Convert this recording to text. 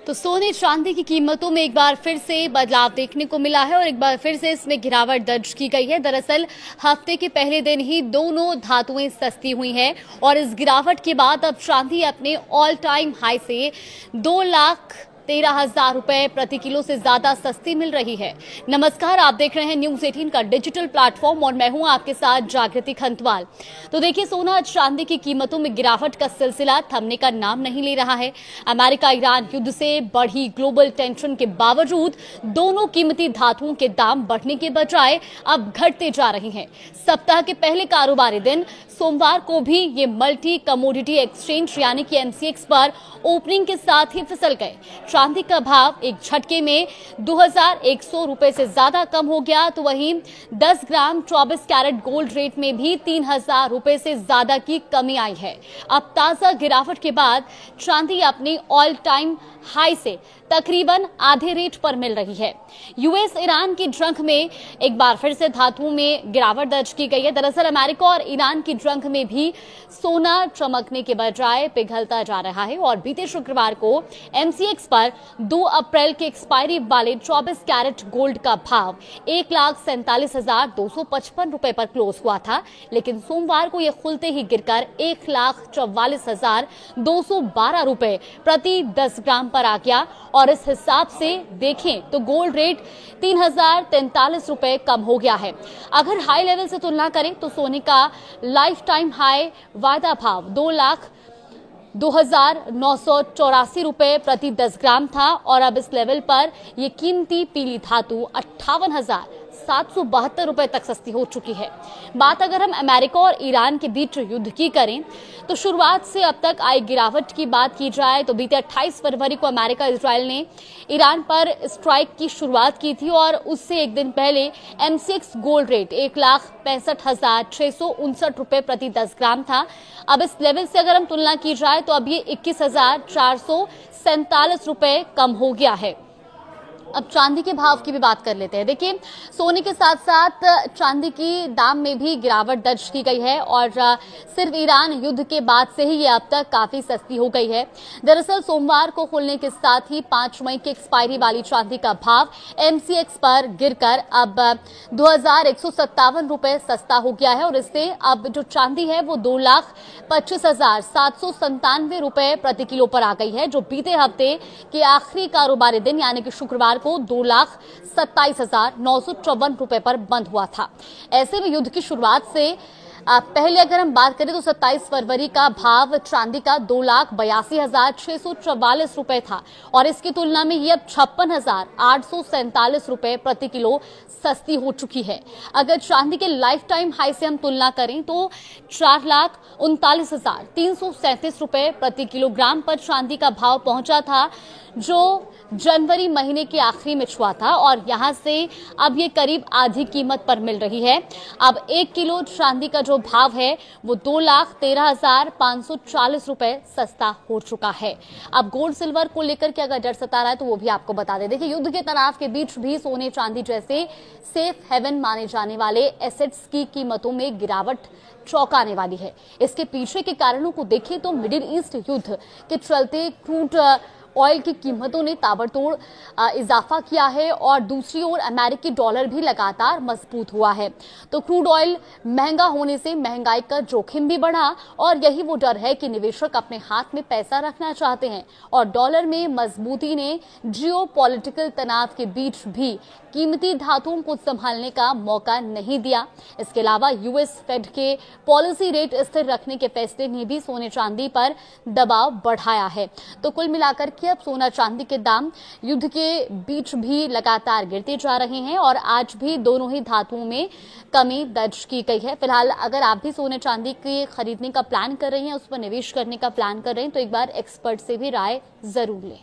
तो सोने चांदी की कीमतों में एक बार फिर से बदलाव देखने को मिला है और एक बार फिर से इसमें गिरावट दर्ज की गई है। दरअसल हफ्ते के पहले दिन ही दोनों धातुएं सस्ती हुई हैं और इस गिरावट के बाद अब चांदी अपने ऑल टाइम हाई से 2,13,000 रुपए प्रति किलो से ज्यादा सस्ती मिल रही है। नमस्कार, आप देख रहे हैं न्यूज 18 का डिजिटल प्लेटफॉर्म और मैं हूं आपके साथ जागृति खंतवाल। तो देखिए, सोना चांदी की कीमतों में गिरावट का सिलसिला थमने का नाम नहीं ले रहा है। अमेरिका ईरान युद्ध से बढ़ी ग्लोबल टेंशन के बावजूद दोनों कीमती धातुओं के दाम बढ़ने के बजाय अब घटते जा रहे हैं। सप्ताह के पहले कारोबारी दिन सोमवार को भी ये मल्टी कमोडिटी एक्सचेंज यानी कि एमसीएक्स पर ओपनिंग के साथ ही फिसल गए। चांदी का भाव एक झटके में 2,100 रुपए से ज्यादा कम हो गया, तो वहीं 10 ग्राम 24 कैरेट गोल्ड रेट में भी 3,000 रुपए से ज्यादा की कमी आई है। अब ताजा गिरावट के बाद चांदी अपनी ऑल टाइम हाई से तकरीबन आधे रेट पर मिल रही है। यूएस ईरान की जंग में एक बार फिर से धातुओं में गिरावट दर्ज की गई है। दरअसल अमेरिका और ईरान की जंग में भी सोना चमकने के बजाय पिघलता जा रहा है और बीते शुक्रवार को एमसीएक्स पर 2 अप्रैल के एक्सपायरी वाले 24 कैरेट गोल्ड का भाव 1,47,255 रुपए पर क्लोज हुआ था, लेकिन सोमवार को यह खुलते ही गिरकर 1,44,212 रुपए प्रति 10 ग्राम पर आ गया और इस हिसाब से देखें तो गोल्ड रेट 3,043 रुपए कम हो गया है। अगर हाई लेवल से तुलना करें तो सोने का लाइफ टाइम हाई वायदा भाव 2,02,984 रुपए प्रति 10 ग्राम था और अब इस लेवल पर यह कीमती पीली धातु 58,772 रुपए तक सस्ती हो चुकी है। बात अगर हम अमेरिका और ईरान के बीच युद्ध की करें तो शुरुआत से अब तक आई गिरावट की बात की जाए तो बीते 28 फरवरी को अमेरिका इजराइल ने ईरान पर स्ट्राइक की शुरुआत की थी और उससे एक दिन पहले एमसीएक्स गोल्ड रेट 1,65,659 रुपए प्रति 10 ग्राम था। अब इस लेवल से अगर हम तुलना की जाए तो अब ये 21,447 रुपए कम हो गया है। अब चांदी के भाव की भी बात कर लेते हैं। देखिए, सोने के साथ साथ चांदी की दाम में भी गिरावट दर्ज की गई है और सिर्फ ईरान युद्ध के बाद से ही ये अब तक काफी सस्ती हो गई है। दरअसल सोमवार को खुलने के साथ ही 5 मई की एक्सपायरी वाली चांदी का भाव एमसीएक्स पर गिरकर अब 2,157 रुपए सस्ता हो गया है और इससे अब जो चांदी है वो 2,25,797 रुपए प्रति किलो पर आ गई है, जो बीते हफ्ते के आखिरी कारोबारी दिन यानी कि शुक्रवार को 2,27,954 रुपए पर बंद हुआ था। ऐसे में युद्ध की शुरुआत से पहले अगर हम बात करें तो 27 फरवरी का भाव चांदी का 2,82,644 रुपए था और इसकी तुलना में ये अब 56,847 रुपए प्रति किलो सस्ती हो चुकी है। अगर चांदी के लाइफ टाइम हाई से हम तुलना करें तो 4,39,337 रुपए प्रति किलोग्राम पर चांदी का भाव पहुंचा था, जो जनवरी महीने के आखिरी में छुआ था और यहां से अब ये करीब आधी कीमत पर मिल रही है। अब 1 किलो चांदी का जो भाव है वो 2,13,540 रुपए सस्ता हो चुका है। अब गोल्ड सिल्वर को लेकर के अगर डर सता रहा है तो वो भी आपको बता दें। देखिए, युद्ध के तनाव के बीच भी सोने चांदी जैसे सेफ हेवन माने जाने वाले एसेट्स की कीमतों में गिरावट चौंकाने वाली है। इसके पीछे के कारणों को देखें तो मिडिल ईस्ट युद्ध के चलते क्रूड ऑयल की कीमतों ने ताबड़तोड़ इजाफा किया है और दूसरी ओर अमेरिकी डॉलर भी लगातार मजबूत हुआ है। तो क्रूड ऑयल महंगा होने से महंगाई का जोखिम भी बढ़ा और यही वो डर है कि निवेशक अपने हाथ में पैसा रखना चाहते हैं और डॉलर में मजबूती ने जियोपॉलिटिकल तनाव के बीच भी कीमती धातुओं को संभालने का मौका नहीं दिया। इसके अलावा यूएस फेड के पॉलिसी रेट स्थिर रखने के फैसले ने भी सोने चांदी पर दबाव बढ़ाया है। तो कुल मिलाकर के अब सोना चांदी के दाम युद्ध के बीच भी लगातार गिरते जा रहे हैं और आज भी दोनों ही धातुओं में कमी दर्ज की गई है। फिलहाल अगर आप भी सोने चांदी के खरीदने का प्लान कर रहे हैं, उस पर निवेश करने का प्लान कर रहे हैं तो एक बार एक्सपर्ट से भी राय जरूर लें।